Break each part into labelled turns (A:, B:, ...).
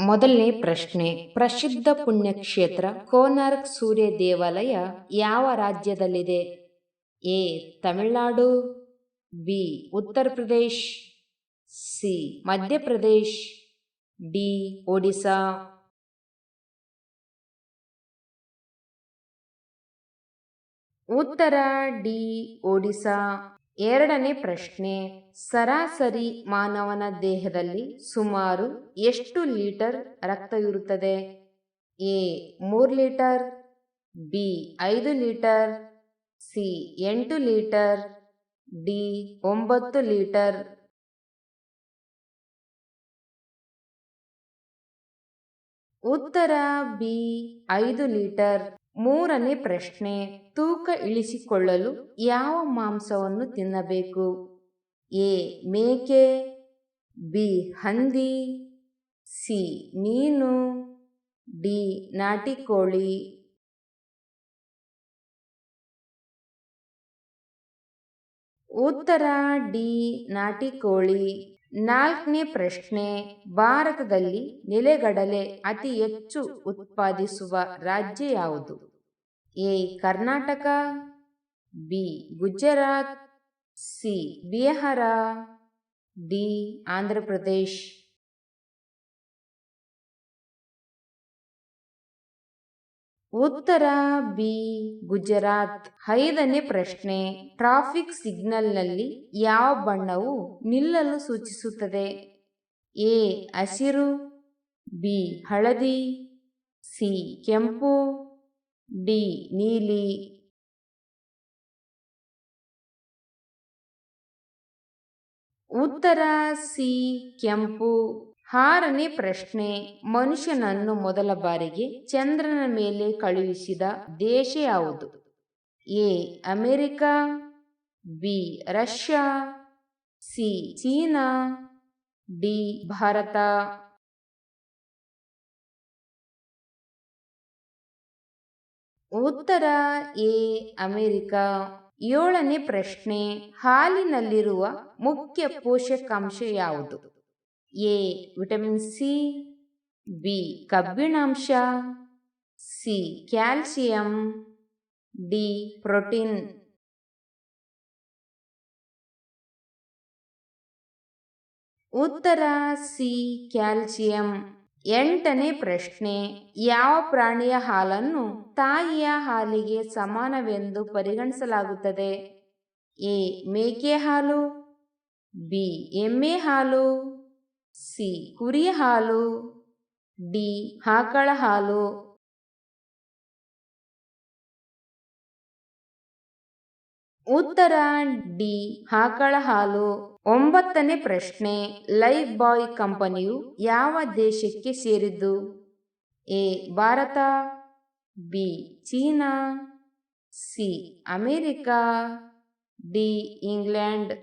A: ಮೊದಲನೇ ಪ್ರಶ್ನೆ, ಪ್ರಸಿದ್ಧ ಪುಣ್ಯಕ್ಷೇತ್ರ ಕೋನಾರ್ಕ್ ಸೂರ್ಯ ದೇವಾಲಯ ಯಾವ ರಾಜ್ಯದಲ್ಲಿದೆ? A. Tamil Nadu, B. Uttar Pradesh, C. Madhya Pradesh, D. Odisha. ಉತ್ತರ ಡಿ. ಒಡಿಶಾ. ಎರಡನೇ ಪ್ರಶ್ನೆ, ಸರಾಸರಿ ಮಾನವನ ದೇಹದಲ್ಲಿ ಸುಮಾರು ಎಷ್ಟು ಲೀಟರ್ ರಕ್ತವಿರುತ್ತದೆ? A. 3 litre, B. 5 litre, C. 8 litre, D. 9 litre. ಉತ್ತರ ಬಿ. 5 ಲೀಟರ್. ಮೂರನೇ ಪ್ರಶ್ನೆ, ತೂಕ ಇಳಿಸಿಕೊಳ್ಳಲು ಯಾವ ಮಾಂಸವನ್ನು ತಿನ್ನಬೇಕು? ಎ. ಮೇಕೆ, ಬಿ. ಹಂದಿ, ಸಿ. ಮೀನು, ಡಿ. ನಾಟಿ ಕೋಳಿ. ಉತ್ತರ ಡಿ. ನಾಟಿ ಕೋಳಿ. ನಾಲ್ಕನೇ ಪ್ರಶ್ನೆ, ಭಾರತದಲ್ಲಿ ನೆಲಗಡಲೆ ಅತಿ ಹೆಚ್ಚು ಉತ್ಪಾದಿಸುವ ರಾಜ್ಯ ಯಾವುದು? A. Karnataka, B. Gujarat, C. Bihar, D. Andhra Pradesh. ಉತ್ತರ ಬಿ. ಗುಜರಾತ್. ಐದನೇ ಪ್ರಶ್ನೆ, ಟ್ರಾಫಿಕ್ ಸಿಗ್ನಲ್ನಲ್ಲಿ ಯಾವ ಬಣ್ಣವು ನಿಲ್ಲಲು ಸೂಚಿಸುತ್ತದೆ? ಎ. ಹಸಿರು, ಬಿ. ಹಳದಿ, ಸಿ. ಕೆಂಪು, ಡಿ. ನೀಲಿ. ಉತ್ತರ ಸಿ. ಕೆಂಪು. ಆರನೇ ಪ್ರಶ್ನೆ, ಮನುಷ್ಯನನ್ನು ಮೊದಲ ಬಾರಿಗೆ ಚಂದ್ರನ ಮೇಲೆ ಕಳುಹಿಸಿದ ದೇಶ ಯಾವುದು? A. America, B. Russia, C. China, D. Bharat. ಉತ್ತರ ಎ. ಅಮೆರಿಕ. ಏಳನೇ ಪ್ರಶ್ನೆ, ಹಾಲಿನಲ್ಲಿರುವ ಮುಖ್ಯ ಪೋಷಕಾಂಶ ಯಾವುದು? ಎ. Vitamin C, B. ಕಬ್ಬಿಣಾಂಶ, ಸಿ. Calcium, D. ಪ್ರೋಟೀನ್. ಉತ್ತರ ಸಿ. ಕ್ಯಾಲ್ಸಿಯಂ. ಎಂಟನೇ ಪ್ರಶ್ನೆ, ಯಾವ ಪ್ರಾಣಿಯ ಹಾಲನ್ನು ತಾಯಿಯ ಹಾಲಿಗೆ ಸಮಾನವೆಂದು ಪರಿಗಣಿಸಲಾಗುತ್ತದೆ? ಎ. ಮೇಕೆ ಹಾಲು, ಬಿ. ಎಮ್ಮೆ ಹಾಲು, ಸಿ. ಕುರಿ ಹಾಲು, ಡಿ. ಆಕಳ ಹಾಲು. ಉತ್ತರ ಡಿ. ಆಕಳ ಹಾಲು. ಒಂಬತ್ತನೇ ಪ್ರಶ್ನೆ, ಲೈಫ್ ಬಾಯ್ ಕಂಪನಿಯು ಯಾವ ದೇಶಕ್ಕೆ ಸೇರಿದ್ದು? A. Bharat, B. China, C. America, D. England.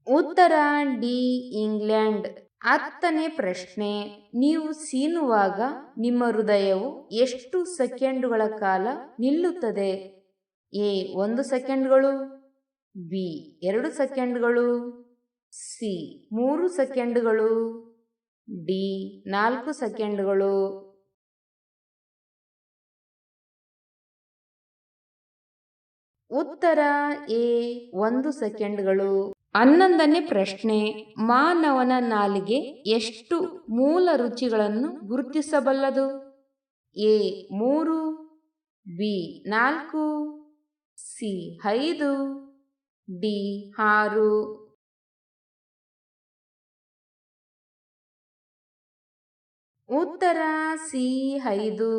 A: ಉತ್ತರ ಡಿ. ಇಂಗ್ಲೆಂಡ್. ಹತ್ತನೇ ಪ್ರಶ್ನೆ, ನೀವು ಸೀನುವಾಗ ನಿಮ್ಮ ಹೃದಯವು ಎಷ್ಟು ಸೆಕೆಂಡುಗಳ ಕಾಲ ನಿಲ್ಲುತ್ತದೆ? ಎ. 1 ಸೆಕೆಂಡ್ಗಳು, ಬಿ. 2 ಸೆಕೆಂಡ್ಗಳು, ಸಿ. 3 ಸೆಕೆಂಡ್ಗಳು, ಡಿ. 4 ಸೆಕೆಂಡ್ಗಳು. ಉತ್ತರ ಎ. 1 ಸೆಕೆಂಡ್ಗಳು. 11ನೇ ಪ್ರಶ್ನೆ, ಮಾನವನ ನಾಲಿಗೆ ಎಷ್ಟು ಮೂಲ ರುಚಿಗಳನ್ನು ಗುರುತಿಸಬಲ್ಲದು? ಎ. 3, ಬಿ. 4, ಸಿ. 5, ಡಿ. 6. ಉತ್ತರ ಸಿ. 5.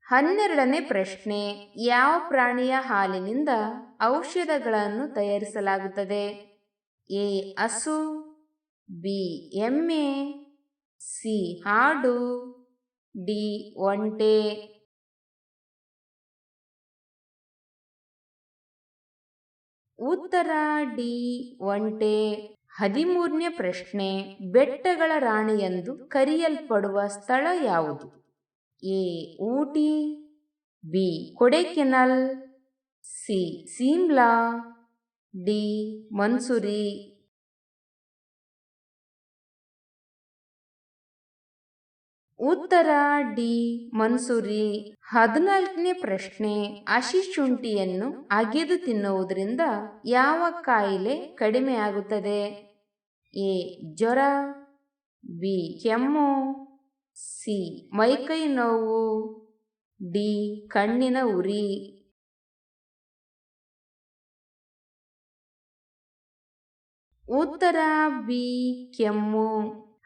A: 12ನೇ ಪ್ರಶ್ನೆ, ಯಾವ ಪ್ರಾಣಿಯ ಹಾಲಿನಿಂದ ಔಷಧಗಳನ್ನು ತಯಾರಿಸಲಾಗುತ್ತದೆ? ಎ. ಹಸು, ಬಿ. ಎಮ್ಮೆ, ಸಿ. ಆಡು, ಡಿ. ಒಂಟೆ. ಉತ್ತರ ಡಿ. ಒಂಟೆ. 13ನೇ ಪ್ರಶ್ನೆ, ಬೆಟ್ಟಗಳ ರಾಣಿ ಎಂದು ಕರೆಯಲ್ಪಡುವ ಸ್ಥಳ ಯಾವುದು? A. Ooty, B. Kodaikanal, C. Simla, D. Mansoori. ಉತ್ತರ ಡಿ ಮನ್ಸೂರಿ. 14ನೇ ಪ್ರಶ್ನೆ, ಹಸಿ ಶುಂಠಿಯನ್ನು ಅಗೆದು ತಿನ್ನುವುದರಿಂದ ಯಾವ ಕಾಯಿಲೆ ಕಡಿಮೆ ಆಗುತ್ತದೆ? ಎ ಜ್ವರ, ಬಿ ಕೆಮ್ಮು, ಸಿ ಮೈಕೈ ನೋವು, ಡಿ ಕಣ್ಣಿನ ಉರಿ. ಉತ್ತರ ಬಿ ಕೆಮ್ಮು.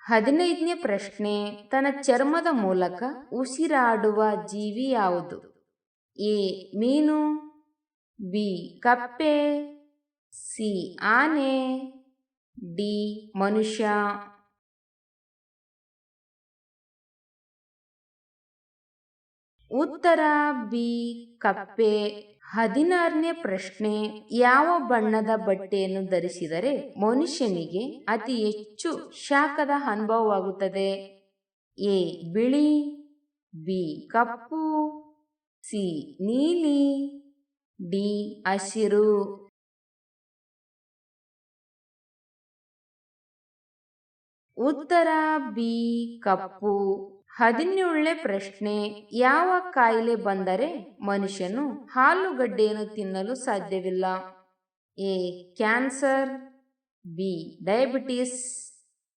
A: 15ನೇ ಪ್ರಶ್ನೆ, ತನ್ನ ಚರ್ಮದ ಮೂಲಕ ಉಸಿರಾಡುವ ಜೀವಿ ಯಾವುದು? ಎ ಮೀನು, ಬಿ ಕಪ್ಪೆ, ಸಿ ಆನೆ, ಡಿ ಮನುಷ್ಯ. ಉತ್ತರ ಬಿ ಕಪ್ಪೆ. 16ನೇ ಪ್ರಶ್ನೆ, ಯಾವ ಬಣ್ಣದ ಬಟ್ಟೆಯನ್ನು ಧರಿಸಿದರೆ ಮನುಷ್ಯನಿಗೆ ಅತಿ ಹೆಚ್ಚು ಶಾಖದ ಅನುಭವವಾಗುತ್ತದೆ? ಎ ಬಿಳಿ, ಬಿ ಕಪ್ಪು, ಸಿ ನೀಲಿ, ಡಿ ಹಸಿರು. ಉತ್ತರ ಬಿ ಕಪ್ಪು. 17ನೇ ಪ್ರಶ್ನೆ, ಯಾವ ಕಾಯಿಲೆ ಬಂದರೆ ಮನುಷ್ಯನು ಆಲೂಗಡ್ಡೆಯನ್ನು ತಿನ್ನಲು ಸಾಧ್ಯವಿಲ್ಲ? A cancer, B diabetes,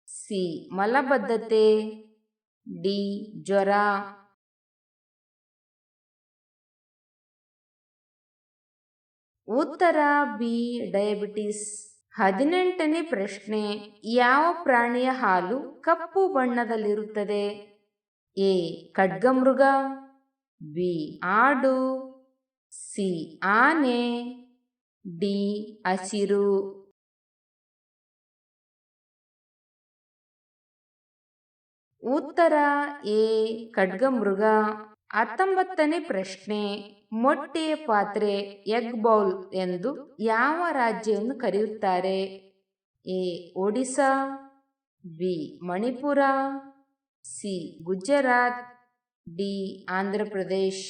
A: C ಮಲಬದ್ಧತೆ, ಡಿ ಜ್ವರ. ಉತ್ತರ ಬಿ ಡಯಾಬಿಟಿಸ್. 18ನೇ ಪ್ರಶ್ನೆ, ಯಾವ ಪ್ರಾಣಿಯ ಹಾಲು ಕಪ್ಪು ಬಣ್ಣದಲ್ಲಿರುತ್ತದೆ? ಎ ಖಡ್ಗಮೃಗ, ಬಿ ಆಡು, ಸಿ ಆನೆ, ಡಿ ಹಸಿರು. ಉತ್ತರ ಎ ಖಡ್ಗಮೃಗ. 19ನೇ ಪ್ರಶ್ನೆ, ಮೊಟ್ಟೆಯ ಪಾತ್ರೆ ಎಗ್ ಬೌಲ್ ಎಂದು ಯಾವ ರಾಜ್ಯವನ್ನು ಕರೆಯುತ್ತಾರೆ? A Odisha, B Manipur, C Gujarat, D Andhra Pradesh.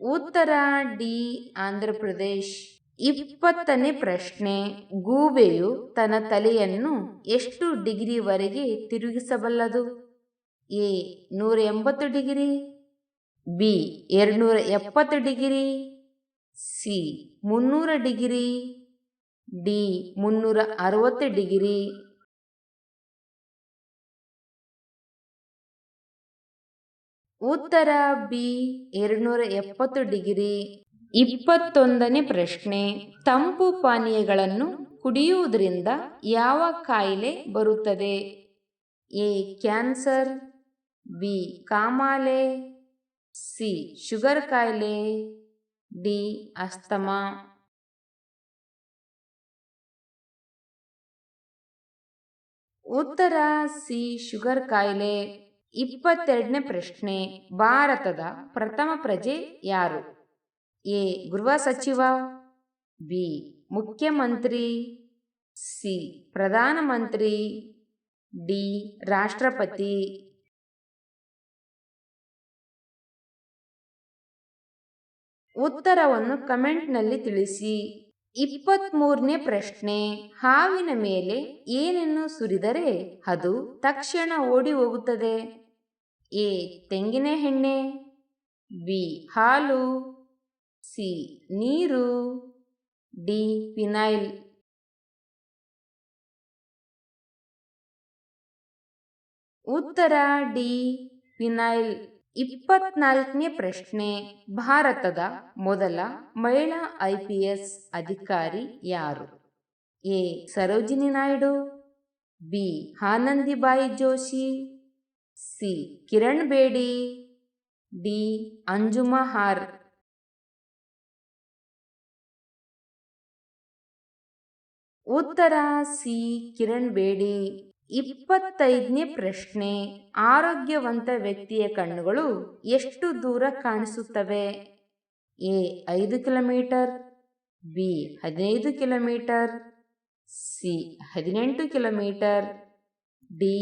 A: ಉತ್ತರ ಡಿ ಆಂಧ್ರ ಪ್ರದೇಶ್. 20ನೇ ಪ್ರಶ್ನೆ, ಗೂಬೆಯು ತನ್ನ ತಲೆಯನ್ನು ಎಷ್ಟು ಡಿಗ್ರಿವರೆಗೆ ತಿರುಗಿಸಬಲ್ಲದು? A 180 degree, B 270 degree, C 300 degree, D 360 degree. ಉತ್ತರ ಬಿ 270 ಡಿಗ್ರಿ. 21ನೇ ಪ್ರಶ್ನೆ, ತಂಪು ಪಾನೀಯಗಳನ್ನು ಕುಡಿಯುವುದರಿಂದ ಯಾವ ಕಾಯಿಲೆ ಬರುತ್ತದೆ? ಎ ಕ್ಯಾನ್ಸರ್, ಬಿ ಕಾಮಾಲೆ, ಸಿ ಶುಗರ್ ಕಾಯಿಲೆ, ಡಿ ಅಸ್ತಮಾ. ಉತ್ತರ ಸಿ ಶುಗರ್ ಕಾಯಿಲೆ. 22ನೇ ಪ್ರಶ್ನೆ, ಭಾರತದ ಪ್ರಥಮ ಪ್ರಜೆ ಯಾರು? ಎ ಗೃಹ ಸಚಿವ, ಬಿ ಮುಖ್ಯಮಂತ್ರಿ, ಸಿ ಪ್ರಧಾನಮಂತ್ರಿ, ಡಿ ರಾಷ್ಟ್ರಪತಿ. ಉತ್ತರವನ್ನು ಕಮೆಂಟ್ನಲ್ಲಿ ತಿಳಿಸಿ. 23ನೇ ಪ್ರಶ್ನೆ, ಹಾವಿನ ಮೇಲೆ ಏನನ್ನು ಸುರಿದರೆ ಅದು ತಕ್ಷಣ ಓಡಿ ಹೋಗುತ್ತದೆ? ಎ ತೆಂಗಿನ ಎಣ್ಣೆ, ಬಿ ಹಾಲು, ಸಿ ನೀರು, ಡಿ ಫಿನೈಲ್. ಉತ್ತರ ಡಿ ಫಿನೈಲ್. 24ನೇ ಪ್ರಶ್ನೆ, ಭಾರತದ ಮೊದಲ ಮಹಿಳಾ IPS ಅಧಿಕಾರಿ ಯಾರು? A Sarojini Naidu, B Anandibai Joshi, C Kiran Bedi, D Anjuma R. ಉತ್ತರ ಸಿ ಕಿರಣ್ ಬೇಡಿ. 25ನೇ ಪ್ರಶ್ನೆ, ಆರೋಗ್ಯವಂತ ವ್ಯಕ್ತಿಯ ಕಣ್ಣುಗಳು ಎಷ್ಟು ದೂರ ಕಾಣಿಸುತ್ತವೆ? A 5 kilometre, B 15 kilometre, C 18 kilometre, D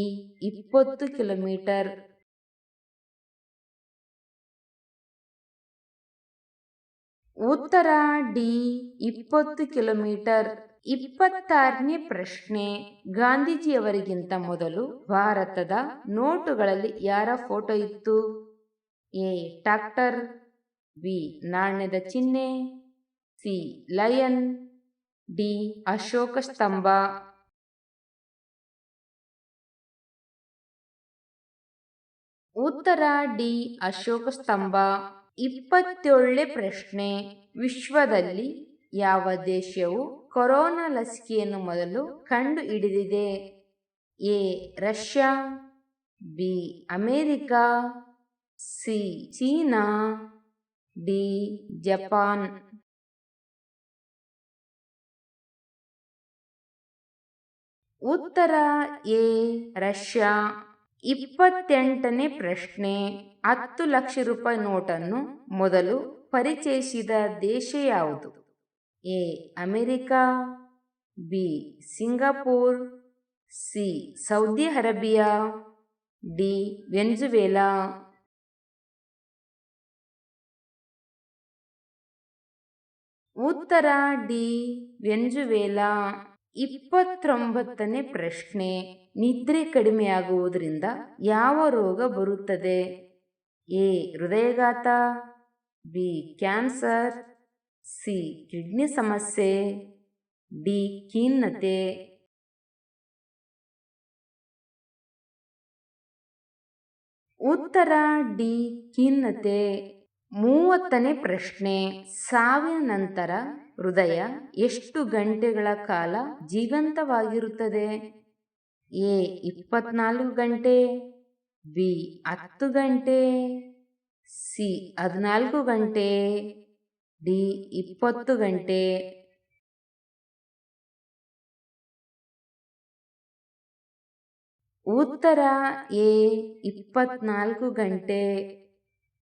A: 20 kilometre. ಉತ್ತರ ಡಿ 20 ಕಿಲೋಮೀಟರ್. 26ನೇ ಪ್ರಶ್ನೆ, ಗಾಂಧೀಜಿಯವರಿಗಿಂತ ಮೊದಲು ಭಾರತದ ನೋಟುಗಳಲ್ಲಿ ಯಾರ ಫೋಟೋ ಇತ್ತು? ಎ ಟ್ರ್ಯಾಕ್ಟರ್, ಬಿ ನಾಣ್ಯದ ಚಿಹ್ನೆ, ಸಿ ಲಯನ್, ಡಿ ಅಶೋಕ ಸ್ತಂಭ. ಉತ್ತರ ಡಿ ಅಶೋಕ ಸ್ತಂಭ. 27ನೇ ಪ್ರಶ್ನೆ, ವಿಶ್ವದಲ್ಲಿ ಯಾವ ದೇಶವು ಕೊರೋನಾ ಲಸಿಕೆಯನ್ನು ಮೊದಲು ಕಂಡು ಹಿಡಿದಿದೆ? A Russia, B America, C China, D Japan. ಉತ್ತರ ಎ ರಷ್ಯಾ. 28ನೇ ಪ್ರಶ್ನೆ, 10 ಲಕ್ಷ ರೂಪಾಯಿ ನೋಟನ್ನು ಮೊದಲು ಪರಿಚಯಿಸಿದ ದೇಶ ಯಾವುದು? A America, B Singapore, C Saudi Arabia, D Venezuela. ಉತ್ತರ ಡಿ ವೆನೆಜುವೆಲಾ. 29ನೇ ಪ್ರಶ್ನೆ, ನಿದ್ರೆ ಕಡಿಮೆಯಾಗುವುದರಿಂದ ಯಾವ ರೋಗ ಬರುತ್ತದೆ? ಎ ಹೃದಯಾಘಾತ, ಬಿ ಕ್ಯಾನ್ಸರ್, ಸಿ ಕಿಡ್ನಿ ಸಮಸ್ಯೆ, ಡಿ ಖಿನ್ನತೆ. ಉತ್ತರ ಡಿ ಖಿನ್ನತೆ. 30ನೇ ಪ್ರಶ್ನೆ, ಸಾವಿನ ನಂತರ ಹೃದಯ ಎಷ್ಟು ಗಂಟೆಗಳ ಕಾಲ ಜೀವಂತವಾಗಿರುತ್ತದೆ? ಎ 24 ಗಂಟೆ, ಬಿ 10 ಗಂಟೆ, ಸಿ 14 ಗಂಟೆ, ಡಿ 20 ಗಂಟೆ. ಉತ್ತರ ಎ 24 ಗಂಟೆ.